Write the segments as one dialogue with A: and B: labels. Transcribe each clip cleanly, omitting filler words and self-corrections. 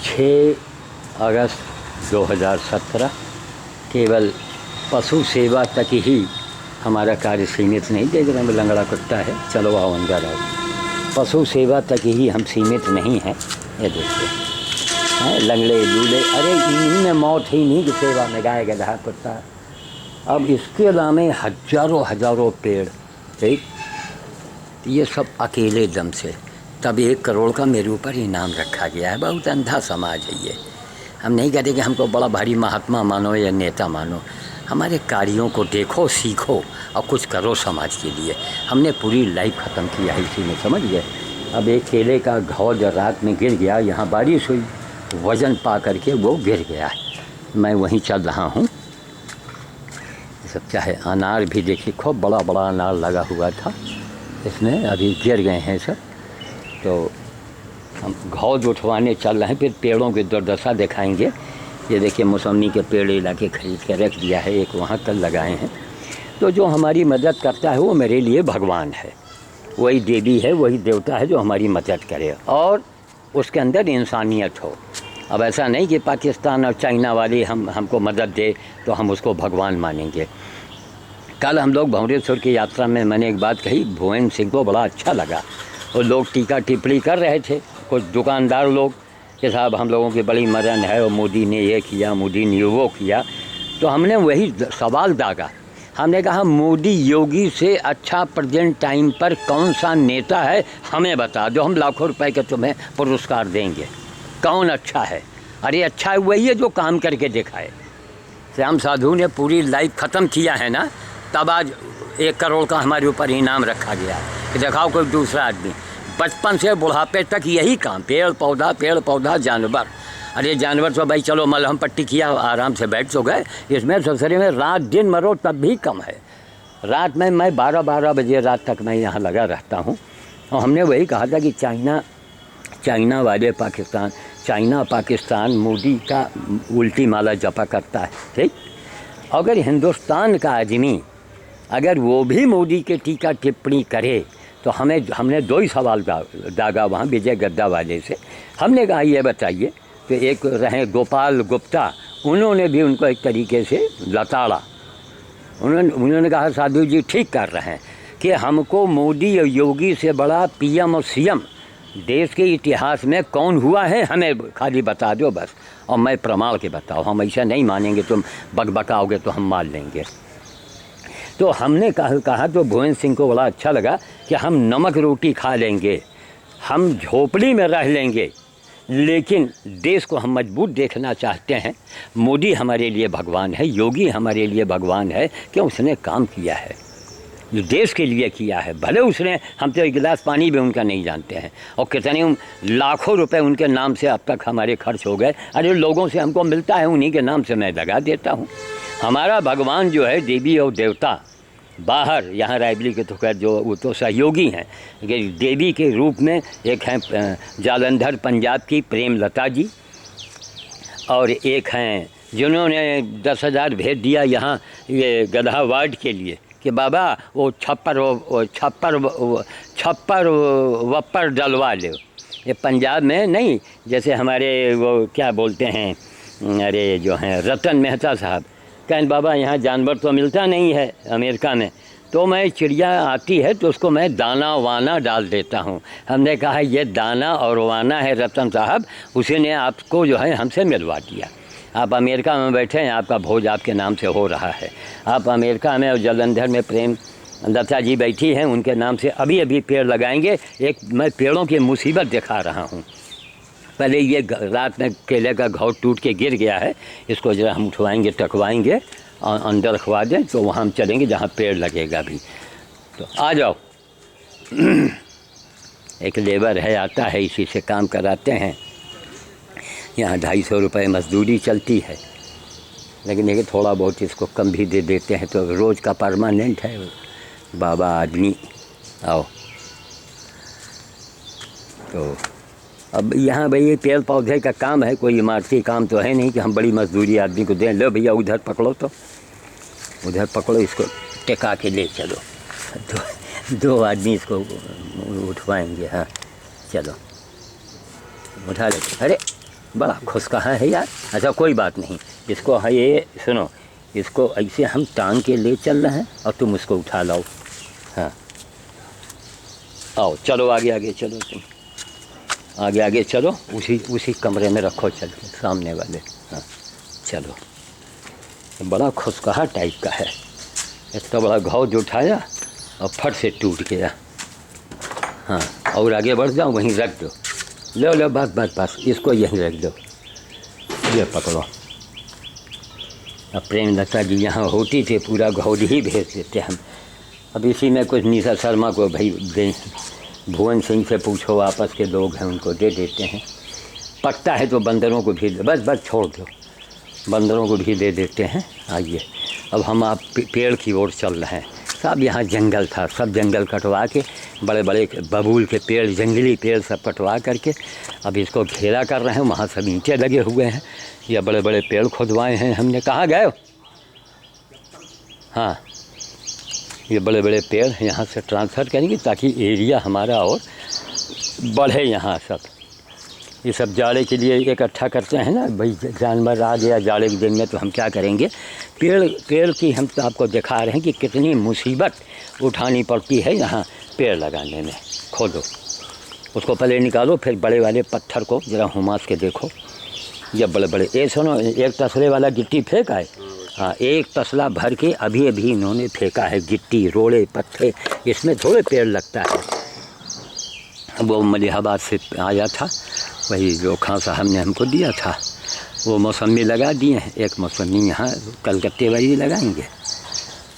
A: 6 अगस्त 2017 केवल पशु सेवा तक ही हमारा कार्य सीमित नहीं। देख रहे हैं लंगड़ा कुत्ता है, चलो आओ अंदर आओ। पशु सेवा तक ही हम सीमित नहीं हैं। ये देखिए हैं लंगड़े लूले, अरे इनमें मौत ही नहीं कि सेवा में गाय गधा कुत्ता। अब इसके अलावा हजारों पेड़, ठीक, ये सब अकेले दम से। तब 1 करोड़ का मेरे ऊपर इनाम रखा गया है। बहुत अंधा समाज है ये। हम नहीं कहते कि हमको बड़ा भारी महात्मा मानो या नेता मानो, हमारे कार्यों को देखो, सीखो और कुछ करो समाज के लिए। हमने पूरी लाइफ ख़त्म किया है इसी में, समझ गए। अब एक केले का घाव जो रात में गिर गया, यहाँ बारिश हुई, वज़न पा करके वो गिर गया है। मैं वहीं चल रहा हूँ। सब चाहे अनार भी देखिए, खूब बड़ा बड़ा अनार लगा हुआ था, इसमें अभी गिर गए हैं सब। तो हम घाव उठवाने चल रहे हैं, फिर पेड़ों की दुर्दशा दिखाएंगे। ये देखिए मौसमी के पेड़ इलाके खरीद के रख दिया है, एक वहाँ तक लगाए हैं। तो जो हमारी मदद करता है वो मेरे लिए भगवान है, वही देवी है, वही देवता है जो हमारी मदद करे और उसके अंदर इंसानियत हो। अब ऐसा नहीं कि पाकिस्तान और चाइना वाले हमको मदद दे तो हम उसको भगवान मानेंगे। कल हम लोग भंवरेश्वर की यात्रा में मैंने एक बात कही, भुवन सिंह को बड़ा अच्छा लगा। वो लोग टीका टिप्पणी कर रहे थे, कुछ दुकानदार लोग कि साहब हम लोगों की बड़ी मदन है और मोदी ने ये किया, मोदी ने वो किया। तो हमने वही सवाल दागा। हमने कहा मोदी योगी से अच्छा प्रेजेंट टाइम पर कौन सा नेता है, हमें बता दो, हम लाखों रुपए के तुम्हें पुरस्कार देंगे। कौन अच्छा है? अरे अच्छा है वही है जो काम करके दिखाए। श्याम साधु ने पूरी लाइफ ख़त्म किया है ना, तब आज 1 करोड़ का हमारे ऊपर इनाम रखा गया है कि दिखाओ कोई दूसरा आदमी। बचपन से बुढ़ापे तक यही काम, पेड़ पौधा जानवर। अरे जानवर तो भाई चलो मलहम पट्टी किया, आराम से बैठ तो गए। इसमें ससुरे में रात दिन मरो तब भी कम है। रात में मैं 12 बजे रात तक मैं यहाँ लगा रहता हूँ। और हमने वही कहा था कि चाइना वाले पाकिस्तान मोदी का उल्टी माला जपा करता है, ठीक। अगर हिंदुस्तान का आदमी अगर वो भी मोदी के टीका टिप्पणी करे तो हमने 2 ही सवाल दागा वहाँ विजय गद्दा वाले से। हमने कहा ये बताइए, तो एक रहे गोपाल गुप्ता, उन्होंने भी उनको एक तरीके से लताड़ा। उन्होंने कहा साधु जी ठीक कर रहे हैं कि हमको मोदी और योगी से बड़ा पीएम और सीएम देश के इतिहास में कौन हुआ है, हमें खाली बता दो बस, और मैं प्रमाण के बताओ। हम ऐसा नहीं मानेंगे, तुम बकबकाओगे तो हम मान लेंगे। तो हमने कहा तो भुवन सिंह को बड़ा अच्छा लगा कि हम नमक रोटी खा लेंगे, हम झोपड़ी में रह लेंगे, लेकिन देश को हम मजबूत देखना चाहते हैं। मोदी हमारे लिए भगवान है, योगी हमारे लिए भगवान है, क्यों उसने काम किया है जो देश के लिए किया है। भले उसने, हम तो 1 गिलास पानी भी उनका नहीं जानते हैं, और कितने लाखों रुपए उनके नाम से अब तक हमारे खर्च हो गए। अरे लोगों से हमको मिलता है, उन्हीं के नाम से मैं लगा देता हूँ। हमारा भगवान जो है देवी और देवता बाहर, यहाँ रायबली के तो खैर जो वो तो सहयोगी हैं, देवी के रूप में एक हैं जालंधर पंजाब की प्रेमलता जी, और एक हैं जिन्होंने 10,000 भेज दिया यहाँ ये गधा वार्ड के लिए कि बाबा वो छप्पर वप्पर डलवा लो। ये पंजाब में नहीं, जैसे हमारे वो क्या बोलते हैं, अरे जो हैं रतन मेहता साहब कहें बाबा यहाँ जानवर तो मिलता नहीं है अमेरिका में, तो मैं चिड़िया आती है तो उसको मैं दाना वाना डाल देता हूँ। हमने कहा ये दाना और वाना है रतन साहब, उसी ने आपको जो है हमसे मिलवा दिया। आप अमेरिका में बैठे हैं, आपका भोज आपके नाम से हो रहा है। आप अमेरिका में और जालंधर में प्रेम लता जी बैठी हैं, उनके नाम से अभी पेड़ लगाएंगे। एक मैं पेड़ों की मुसीबत दिखा रहा हूँ। पहले ये रात में केले का घाव टूट के गिर गया है, इसको जरा हम उठवाएंगे, टकवाएंगे और अंदर रखवा दें तो वहाँ हम चलेंगे जहाँ पेड़ लगेगा भी। तो आ जाओ। एक लेबर है, आता है, इसी से काम कराते हैं। यहाँ 250 रुपये मजदूरी चलती है, लेकिन ये थोड़ा बहुत इसको कम भी दे देते हैं, तो रोज़ का परमानेंट है। बाबा आदमी आओ। तो अब यहाँ भैया पेड़ पौधे का काम है, कोई इमारती काम तो है नहीं कि हम बड़ी मजदूरी आदमी को दें। लो भैया उधर पकड़ो, तो उधर पकड़ो, इसको टिका के ले चलो। 2 आदमी इसको उठवाएंगे। हाँ चलो उठा लेते। अरे बड़ा खुश कहाँ है यार। अच्छा कोई बात नहीं, इसको है ये सुनो, इसको ऐसे हम टांग के ले चल रहे हैं और तुम उसको उठा लाओ। हाँ आओ चलो आगे आगे चलो, तुम आगे आगे चलो, उसी कमरे में रखो चल के सामने वाले। हाँ चलो, बड़ा खुशकहा टाइप का है, इतना बड़ा घाव जो उठाया और फट से टूट गया। हाँ और आगे बढ़ जाओ, वहीं रख दो, लो लो बस बस बस, इसको यहीं रख दो, ये पकड़ो। अब प्रेमलता जी यहाँ होती थी, पूरा घाव ही भेज देते हम। अब इसी में कुछ निशा शर्मा को भाई भुवन सिंह से पूछो, आपस के लोग हैं, उनको दे देते हैं। पकता है तो बंदरों को भी बस बस छोड़ दो, बंदरों को भी दे देते हैं। आइए अब हम आप पेड़ की ओर चल रहे हैं। सब यहाँ जंगल था, सब जंगल कटवा के, बड़े बड़े बबूल के पेड़, जंगली पेड़ सब कटवा करके अब इसको घेरा कर रहे हैं। वहाँ सब ईंटें लगे हुए हैं, या बड़े बड़े पेड़ खुदवाए हैं हमने। कहाँ गए हो? हाँ ये बड़े बड़े पेड़ यहाँ से ट्रांसफ़र करेंगे ताकि एरिया हमारा और बढ़े। यहाँ सब ये सब जाड़े के लिए इकट्ठा करते हैं ना भाई, जानवर आ गया जाड़े के दिन में तो हम क्या करेंगे, पेड़ की हम तो आपको दिखा रहे हैं कि कितनी मुसीबत उठानी पड़ती है यहाँ पेड़ लगाने में। खोदो उसको, पहले निकालो, फिर बड़े वाले पत्थर को ज़रा हुमास के देखो, ये बड़े बड़े। ये सुनो, एक तसले वाला गिट्टी फेंका है। हाँ एक तसला भर के अभी अभी इन्होंने फेंका है, गिट्टी रोड़े पत्थर, इसमें थोड़े पेड़ लगता है। वो मलिहाबाद से आया था, वही जो खां साहब ने हमको दिया था, वो मौसमी लगा दिए हैं। एक मौसमी यहाँ कलकत्ते वाली लगाएंगे।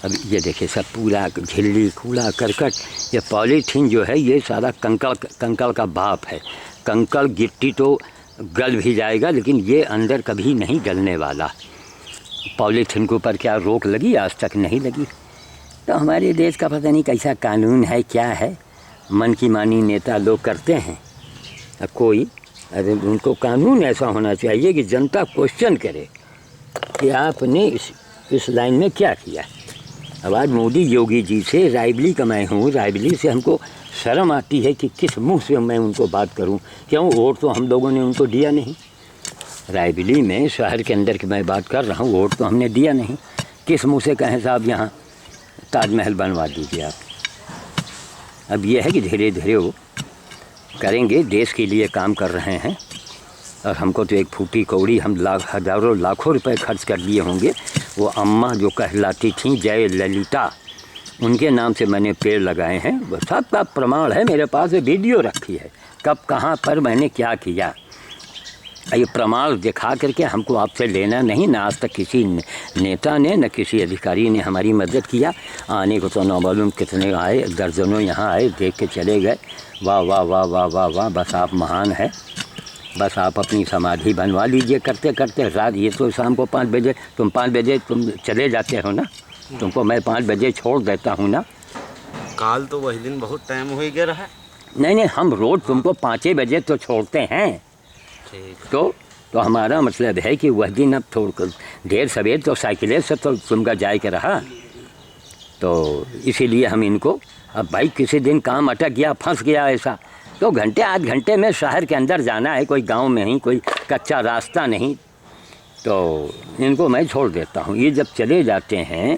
A: अब ये देखिए सब पूरा झिल्ली कूड़ा करकट, ये पॉलीथीन जो है ये सारा कंकड़ का बाप है। कंकड़ गिट्टी तो गल भी जाएगा, लेकिन ये अंदर कभी नहीं गलने वाला। पॉलीथीन के ऊपर क्या रोक लगी? आज तक नहीं लगी। तो हमारे देश का पता नहीं कैसा कानून है, क्या है, मन की मानी नेता लोग करते हैं। अब कोई, अरे उनको कानून ऐसा होना चाहिए कि जनता क्वेश्चन करे कि आपने इस लाइन में क्या किया। अब आज मोदी योगी जी से रायबली का मैं हूँ, रायबली से हमको शर्म आती है कि किस मुंह से मैं उनको बात करूँ। क्यों? वोट तो हम लोगों ने उनको दिया नहीं। रायबली में शहर के अंदर की मैं बात कर रहा हूँ, वोट तो हमने दिया नहीं। किस मुंह से कहें साहब यहाँ ताजमहल बनवा दीजिए आप। अब ये है कि धीरे धीरे वो करेंगे, देश के लिए काम कर रहे हैं। और हमको तो एक फूटी कौड़ी, हम हज़ारों लाखों रुपए खर्च कर दिए होंगे। वो अम्मा जो कहलाती थी जय ललिता, उनके नाम से मैंने पेड़ लगाए हैं। वो सब का प्रमाण है मेरे पास, वीडियो रखी है कब कहाँ पर मैंने क्या किया। ये प्रमाण दिखा करके हमको आपसे लेना नहीं। ना आज तक किसी नेता ने, न किसी अधिकारी ने हमारी मदद किया। आने को तो न मालूम कितने आए, दर्जनों यहाँ आए, देख के चले गए। वाह वाह वाह वाह वाह वाह, बस आप महान है। बस आप अपनी समाधि बनवा लीजिए करते करते रात। ये तो शाम को 5 बजे, तुम 5 बजे तुम चले जाते हो ना, तुमको मैं 5 बजे छोड़ देता हूँ ना।
B: काल तो वही दिन बहुत टाइम हो गया रहा।
A: नहीं हम रोज तुमको 5 बजे तो छोड़ते हैं। तो हमारा मतलब है कि वह दिन अब थोड़ा देर सवेर तो साइकिलें से तो तुमका जाए के रहा। तो इसीलिए हम इनको, अब भाई किसी दिन काम अटक गया, फंस गया ऐसा, तो घंटे आध घंटे में शहर के अंदर जाना है, कोई गांव में नहीं, कोई कच्चा रास्ता नहीं, तो इनको मैं छोड़ देता हूँ। ये जब चले जाते हैं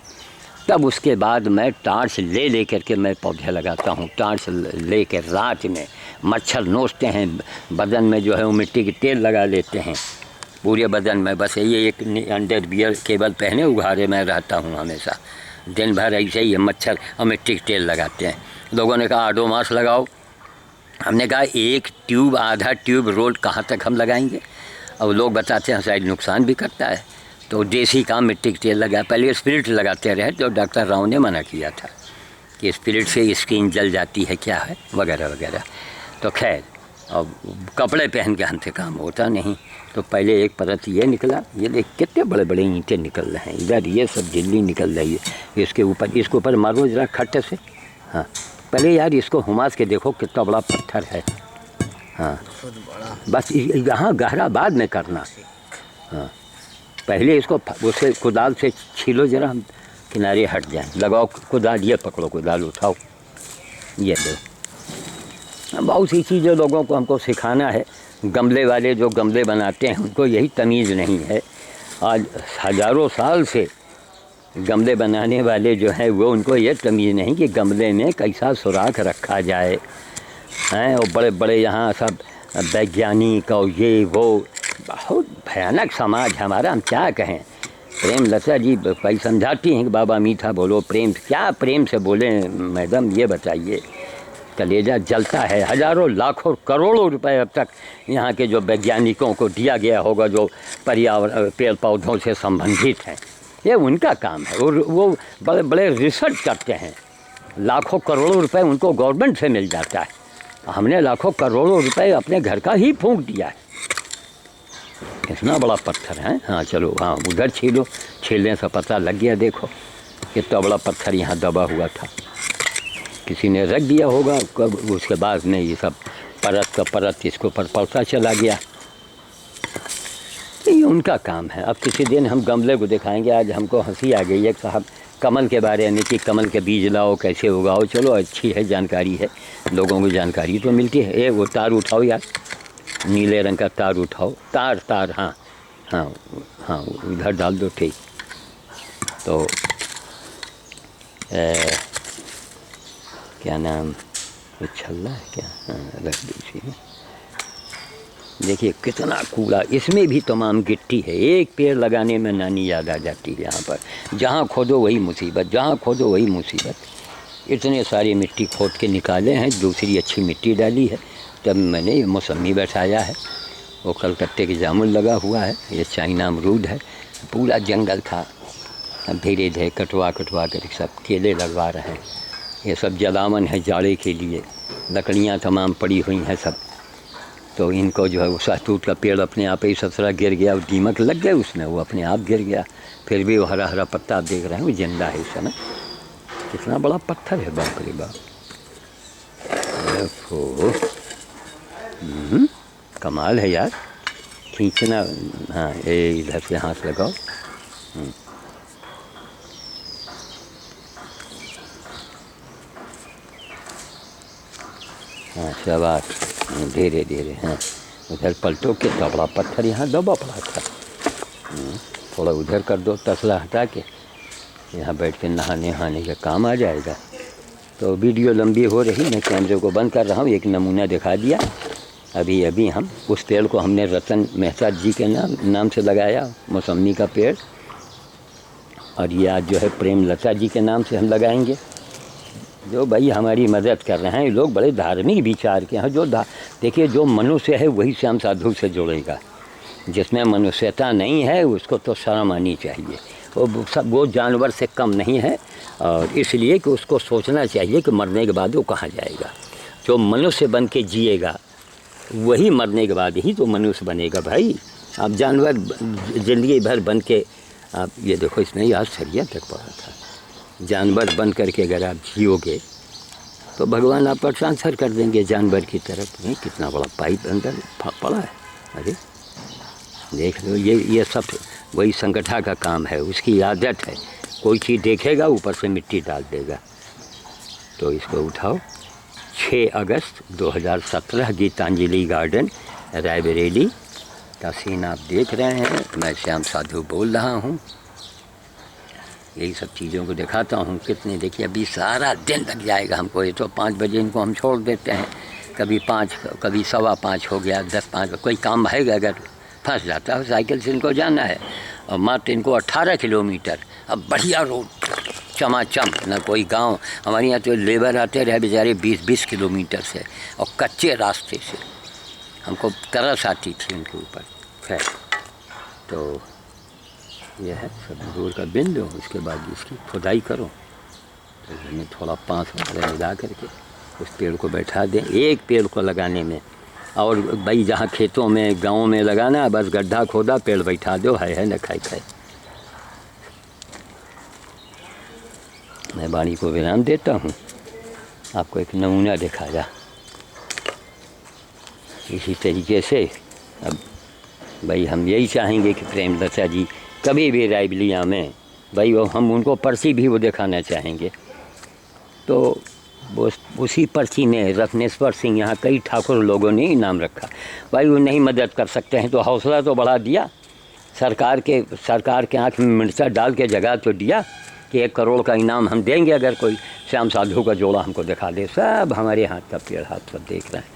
A: तब उसके बाद मैं टार्च ले करके मैं पौधे लगाता हूँ। टार्च ले कर रात में मच्छर नोचते हैं, बदन में जो है वो मिट्टी की तेल लगा लेते हैं पूरे बदन में। बस ये एक अंडर बियर केवल पहने उघारे में रहता हूँ हमेशा, दिन भर ऐसे ही मच्छर और मिट्टी की तेल लगाते हैं। लोगों ने कहा आडोमास लगाओ, हमने कहा एक ट्यूब, आधा ट्यूब रोड कहाँ तक हम लगाएंगे। और लोग बताते हैं शायद नुकसान भी करता है, तो देसी काम मिट्टी की तेल लगा। पहले स्पिरिट लगाते रहे, तो डॉक्टर राव ने मना किया था कि स्पिरिट से स्किन जल जाती है, क्या है वगैरह वगैरह। तो खैर, अब कपड़े पहन के हमसे काम होता नहीं। तो पहले एक परत ये निकला, ये देख कितने बड़े बड़े ईंटें निकल रहे हैं, इधर ये सब झिल्ली निकल रही है। इसके ऊपर मारो जरा खट्टे से। हाँ पहले यार इसको हुमास के देखो कितना बड़ा पत्थर है। हाँ बस यहाँ गहरा बाद में करना। हाँ पहले इसको उसे कुदाल से छीलो जरा, हम किनारे हट जाएं। लगाओ कुदाल, ये पकड़ो कुदाल, उठाओ, ये दो। बहुत सी चीज़ें लोगों को हमको सिखाना है। गमले वाले जो गमले बनाते हैं उनको यही तमीज़ नहीं है। आज हज़ारों साल से गमले बनाने वाले जो हैं वो उनको ये तमीज़ नहीं कि गमले में कैसा सुराख रखा जाए हैं। और बड़े बड़े यहाँ सब वैज्ञानिक और ये वो, बहुत भयानक समाज हमारा, हम क्या कहें। प्रेमलता जी भाई समझाती हैं कि बाबा मीठा बोलो, प्रेम क्या प्रेम से बोलें मैडम, ये बताइए। कलेजा जलता है। हज़ारों लाखों करोड़ों रुपए अब तक यहाँ के जो वैज्ञानिकों को दिया गया होगा जो पर्यावरण पेड़ पौधों से संबंधित हैं, ये उनका काम है। और वो बड़े बड़े रिसर्च करते हैं, लाखों करोड़ों रुपए उनको गवर्नमेंट से मिल जाता है। हमने लाखों करोड़ों रुपए अपने घर का ही फूंक दिया है। कितना बड़ा पत्थर है। हाँ चलो, हाँ उधर छीलो, छीलने से पता लग गया। देखो कितना बड़ा पत्थर यहाँ दबा हुआ था, किसी ने रख दिया होगा। कब उसके बाद में ये सब परत का परत इसको पर पड़ता चला गया। ये उनका काम है। अब किसी दिन हम गमले को दिखाएंगे। आज हमको हंसी आ गई है साहब कमल के बारे में कि कमल के बीज लाओ, कैसे उगाओ। चलो अच्छी है, जानकारी है, लोगों को जानकारी तो मिलती है। ये वो तार उठाओ यार, नीले रंग का तार उठाओ। तार तार, हाँ हाँ हाँ, उधर डाल दो। ठीक, तो क्या नाम, छल्ला है क्या? हाँ रख दो इसी में। देखिए कितना कूड़ा, इसमें भी तमाम गिट्टी है। एक पेड़ लगाने में नानी याद आ जाती है। यहाँ पर जहाँ खोदो वही मुसीबत, जहाँ खोदो वही मुसीबत। इतने सारी मिट्टी खोद के निकाले हैं, दूसरी अच्छी मिट्टी डाली है। तब मैंने ये मौसमी बैठाया है, वो कलकत्ते के जामुन लगा हुआ है, ये चाइना अमरूद है। पूरा जंगल था, अब धीरे धीरे कटवा कटवा कर सब केले लगवा रहे हैं। ये सब जलावन है जाड़े के लिए, लकड़ियाँ तमाम पड़ी हुई हैं सब। तो इनको जो है वो सहतूत का पेड़ अपने आप ही ससरा गिर गया, और दीमक लग गए उसमें, वो अपने आप गिर गया। फिर भी वो हरा हरा पत्ता आप देख रहे हैं, वो जिंदा है इस समय। कितना बड़ा पत्थर है, बाप रे बाप। देखो कमाल है यार, खींचना। हाँ ये इधर से हाथ लगाओ। हाँ शाबाश, धीरे धीरे। हाँ उधर पलटो, कितना बड़ा पत्थर यहाँ दबा पड़ा था। थोड़ा उधर कर दो, तसला हटा के, यहाँ बैठ के नहाने वहाने का काम आ जाएगा। तो वीडियो लंबी हो रही, मैं कैमरे को बंद कर रहा हूँ। एक नमूना दिखा दिया। अभी अभी हम उस पेड़ को हमने रतन मेहता जी के नाम से लगाया, मौसमी का पेड़। और ये आज जो है प्रेमलता जी के नाम से हम लगाएंगे, जो भाई हमारी मदद कर रहे हैं। ये लोग बड़े धार्मिक विचार के हैं। जो देखिए, जो मनुष्य है वही श्याम साधु से जुड़ेगा। जिसमें मनुष्यता नहीं है उसको तो शर्म आनी चाहिए। वो जानवर से कम नहीं है, और इसलिए कि उसको सोचना चाहिए कि मरने के बाद वो कहाँ जाएगा। जो मनुष्य बन के जिएगा वही मरने के बाद ही तो मनुष्य बनेगा भाई। आप जानवर ज़िंदगी भर बन के, आप ये देखो इसमें यार सरिया तक पड़ा था। जानवर बन करके अगर आप जियोगे तो भगवान आपका ट्रांसफ़र कर देंगे जानवर की तरफ। नहीं, कितना बड़ा पाइप अंदर पड़ा है। अरे देख लो, ये सब वही संगठा का काम है, उसकी आदत है। कोई चीज़ देखेगा ऊपर से मिट्टी डाल देगा। तो इसको उठाओ। 6 अगस्त 2017 गीतांजलि गार्डन रायबरेली का सीन आप देख रहे हैं। मैं श्याम साधु बोल रहा हूँ। यही सब चीज़ों को दिखाता हूँ। कितने देखिए, अभी सारा दिन लग जाएगा हमको। ये तो 5 बजे इनको हम छोड़ देते हैं, कभी 5, कभी 5:15 हो गया, 10:05 कोई काम है अगर फंस जाता है। साइकिल से इनको जाना है, और मात्र इनको 18 किलोमीटर। अब बढ़िया रोड चमाचम, ना कोई गांव। हमारे यहाँ तो लेबर आते रहे बेचारे 20-20 किलोमीटर से, और कच्चे रास्ते से। हमको तरस आती थी उनके ऊपर। खैर, तो यह है सब दूर का बिंदु। उसके बाद इसकी खुदाई करो, तो हमें थोड़ा 5 वगैरह मिला करके उस पेड़ को बैठा दें। एक पेड़ को लगाने में, और भाई जहाँ खेतों में गाँव में लगाना, बस गड्ढा खोदा, पेड़ बैठा दो, है न खाए। मैं वाणी को विराम देता हूँ। आपको एक नमूना दिखाया। इसी तरीके से अब भाई हम यही चाहेंगे कि प्रेमलता जी कभी भी रायबलिया में, भाई वो हम उनको पर्ची भी वो दिखाना चाहेंगे। तो वो उसी पर्ची में रत्नेश्वर सिंह, यहाँ कई ठाकुर लोगों ने इनाम रखा। भाई वो नहीं मदद कर सकते हैं तो हौसला तो बढ़ा दिया, सरकार के आँख में मिर्चा डाल के जगह तो दिया कि 1 करोड़ का इनाम हम देंगे अगर कोई श्याम साधु का जोड़ा हमको दिखा दे। सब हमारे हाथ का पेड़ हाथ सब देख रहे हैं।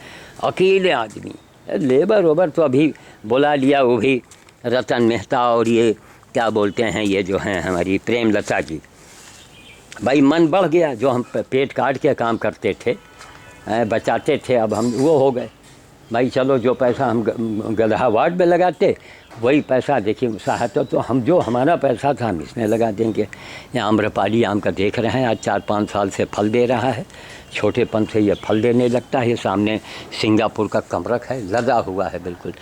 A: अकेले आदमी लेबर ओबर तो अभी बुला लिया, वो भी रतन मेहता और ये क्या बोलते हैं ये जो हैं हमारी प्रेमलता जी। भाई मन बढ़ गया, जो हम पेट काट के काम करते थे बचाते थे, अब हम वो हो गए। भाई चलो जो पैसा हम गधा वार्ड में लगाते वही पैसा देखिए सहायता तो हम जो हमारा पैसा था हम इसमें लगा देंगे। यहाँ आम्रपाली आम का देख रहे हैं, आज 4-5 साल से फल दे रहा है, छोटेपन से ये फल देने लगता है। सामने सिंगापुर का कमरख है, लदा हुआ है बिल्कुल।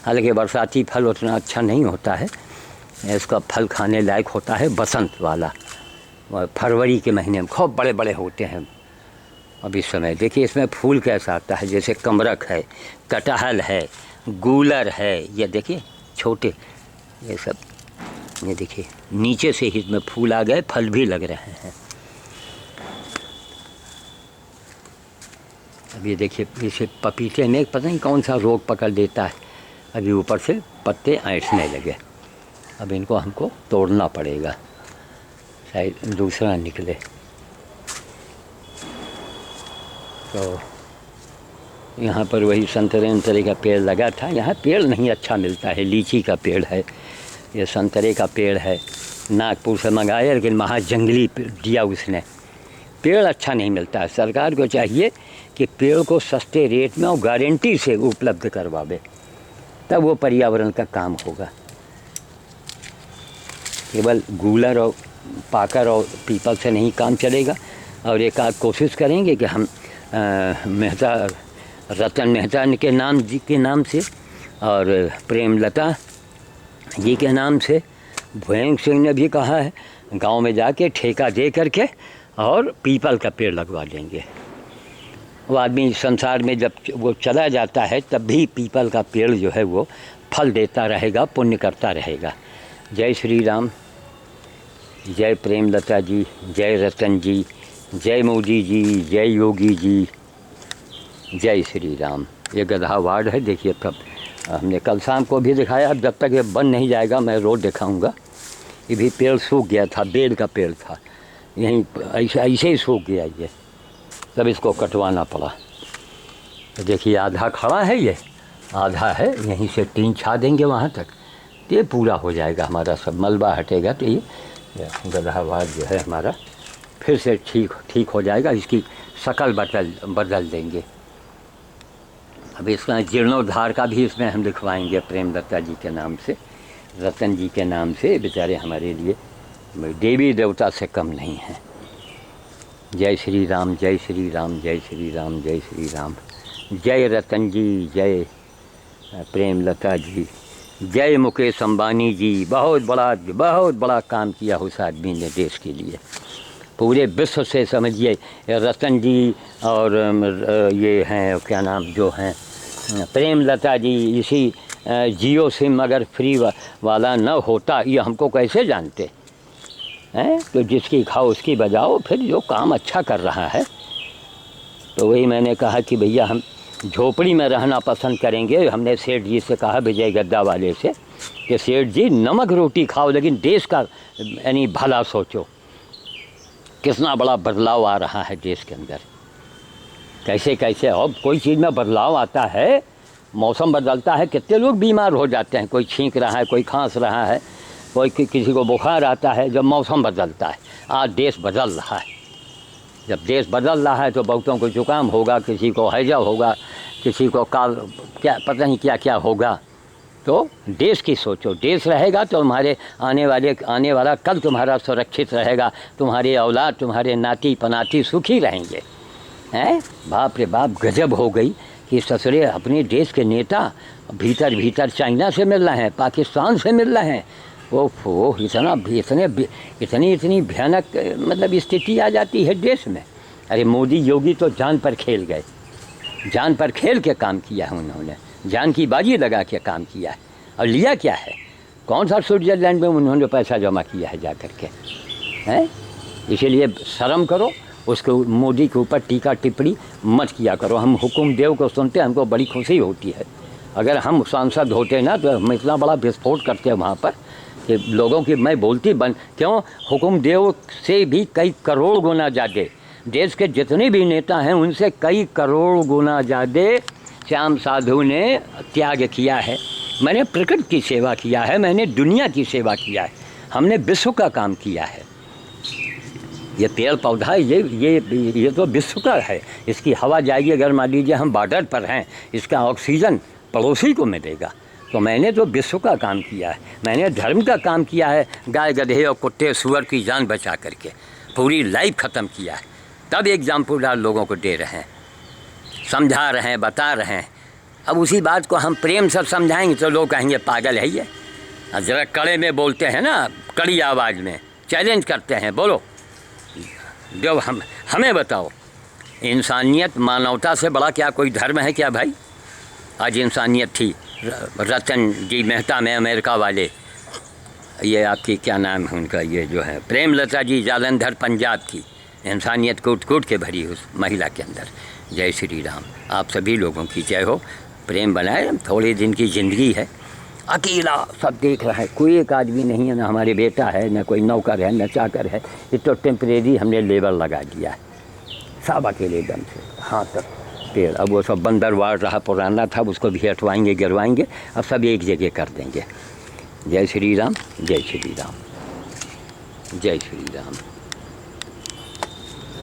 A: हालांकि बरसाती फल उतना अच्छा नहीं होता है, इसका फल खाने लायक होता है बसंत वाला, फरवरी के महीने में खूब बड़े बड़े होते हैं। अब इस समय देखिए इसमें फूल कैसा आता है, जैसे कमरख है, कटहल है, गूलर है, ये देखिए छोटे ये सब, ये देखिए नीचे से ही इसमें फूल आ गए, फल भी लग रहे हैं। अब ये देखिए इसे पपीते में पता नहीं कौन सा रोग पकड़ देता है, अभी ऊपर से पत्ते ऐंठने लगे। अब इनको हमको तोड़ना पड़ेगा, शायद दूसरा निकले। तो यहाँ पर वही संतरे का पेड़ लगा था। यहाँ पेड़ नहीं अच्छा मिलता है, लीची का पेड़ है, ये संतरे का पेड़ है, नागपुर से मंगाया लेकिन वहाँ जंगली दिया उसने। पेड़ अच्छा नहीं मिलता है। सरकार को चाहिए कि पेड़ को सस्ते रेट में और गारंटी से उपलब्ध करवावे, तब वो पर्यावरण का काम होगा। केवल गूलर और पाकर और पीपल से नहीं काम चलेगा। और एक आध कोशिश करेंगे कि हम मेहता रतन मेहता के नाम जी के नाम से और प्रेमलता जी के नाम से, भुयंग सिंह ने भी कहा है गांव में जाके ठेका दे करके और पीपल का पेड़ लगवा देंगे। वो आदमी संसार में जब वो चला जाता है तब भी पीपल का पेड़ जो है वो फल देता रहेगा, पुण्य करता रहेगा। जय श्री राम, जय प्रेमलता जी, जय रतन जी, जय मोदी जी, जय योगी जी, जय श्री राम। ये गधा वार्ड है, देखिए तब हमने कल शाम को भी दिखाया। अब जब तक ये बन नहीं जाएगा मैं रोड दिखाऊंगा। ये भी पेड़ सूख गया था, बेल का पेड़ था, यहीं ऐसे ही सूख गया ये, तब इसको कटवाना पड़ा। तो देखिए आधा खड़ा है, ये आधा है, यहीं से टीन छा देंगे वहाँ तक, तो ये पूरा हो जाएगा हमारा। सब मलबा हटेगा तो ये गधा वार्ड जो है हमारा फिर से ठीक हो जाएगा। इसकी शक्ल बदल देंगे। अब इसका जीर्णोद्धार का भी इसमें हम लिखवाएंगे प्रेमलता जी के नाम से, रतन जी के नाम से। बेचारे हमारे लिए देवी देवता से कम नहीं हैं। जय श्री राम, जय श्री राम, जय श्री राम, जय श्री राम। जय रतन जी, जय प्रेमलता जी, जय मुकेश अंबानी जी। बहुत बड़ा काम किया उस आदमी ने देश के लिए, पूरे विश्व से समझिए। रतन जी और ये हैं क्या नाम जो हैं प्रेमलता जी, इसी जियो सिम अगर फ्री वाला न होता ये हमको कैसे जानते हैं। तो जिसकी खाओ उसकी बजाओ, फिर जो काम अच्छा कर रहा है। तो वही मैंने कहा कि भैया हम झोपड़ी में रहना पसंद करेंगे। हमने सेठ जी से कहा, विजय गद्दा वाले से, कि सेठ जी नमक रोटी खाओ लेकिन देश का यानी भला सोचो। कितना बड़ा बदलाव आ रहा है देश के अंदर, कैसे कैसे अब कोई चीज़ में बदलाव आता है, मौसम बदलता है, कितने लोग बीमार हो जाते हैं। कोई छींक रहा है, कोई खांस रहा है, कोई किसी को बुखार आता है जब मौसम बदलता है। आज देश बदल रहा है, जब देश बदल रहा है तो बहुतों को जुकाम होगा, किसी को हैजा होगा, किसी को काल क्या पता नहीं क्या क्या होगा। तो देश की सोचो, देश रहेगा तो तुम्हारे आने वाला कल तुम्हारा सुरक्षित रहेगा, तुम्हारी औलाद, तुम्हारे नाती पनाती सुखी रहेंगे। हैं बाप रे बाप, गजब हो गई कि ससुरे अपने देश के नेता भीतर चाइना से मिल रहे हैं, पाकिस्तान से मिल रहे हैं। वो इतनी भयानक मतलब स्थिति आ जाती है देश में। अरे मोदी योगी तो जान पर खेल गए, जान पर खेल के काम किया है उन्होंने, जान की बाजी लगा के काम किया है। और लिया क्या है, कौन सा स्विट्जरलैंड में उन्होंने पैसा जमा किया है जा कर के, हैं। इसीलिए शर्म करो उसको मोदी के ऊपर टीका टिप्पणी मत किया करो। हम हुकुम देव को सुनते हैं, हमको बड़ी खुशी होती है। अगर हम सांसद होते ना तो हम इतना बड़ा विस्फोट करते हैं वहाँ पर कि लोगों की मैं बोलती बन क्यों, हुकुम देव से भी कई करोड़ गुना ज़्यादा देश के जितने भी नेता हैं उनसे कई करोड़ गुना ज़्यादा श्याम साधु ने त्याग किया है। मैंने प्रकृति की सेवा किया है, मैंने दुनिया की सेवा किया है, हमने विश्व का काम किया है। ये पेड़ पौधा ये तो विश्व का है, इसकी हवा जाएगी। अगर मान लीजिए हम बॉर्डर पर हैं, इसका ऑक्सीजन पड़ोसी को मिलेगा। तो मैंने तो विश्व का काम किया है, मैंने धर्म का काम किया है। गाय गधे और कुत्ते सुअर की जान बचा करके पूरी लाइफ ख़त्म किया है, तब एग्जाम्पल आप लोगों को दे रहे हैं, समझा रहे हैं, बता रहे हैं। अब उसी बात को हम प्रेम से समझाएंगे तो लोग कहेंगे पागल है ये। ज़रा कड़े में बोलते हैं ना, कड़ी आवाज़ में चैलेंज करते हैं, बोलो जो हमें बताओ, इंसानियत मानवता से बड़ा क्या कोई धर्म है क्या भाई? आज इंसानियत थी, रतन जी मेहता में अमेरिका वाले, ये आपकी क्या नाम है उनका, ये जो है प्रेमलता जी जालंधर पंजाब की, इंसानियत कूट कूट के भरी उस महिला के अंदर। जय श्री राम। आप सभी लोगों की जय हो, प्रेम बनाए। थोड़े दिन की ज़िंदगी है, अकेला सब देख रहा है, कोई एक आदमी नहीं है, ना हमारे बेटा है, ना कोई नौकर है, ना चाकर है। ये तो टेम्परेरी हमने लेबर लगा दिया है, सब अकेले दम से हाँ तक पेड़। अब वो सब बंदरवाड़ रहा पुराना था, उसको भी हटवाएंगे गिरवाएंगे, अब सब एक जगह कर देंगे। जय श्री राम, जय श्री राम, जय श्री राम।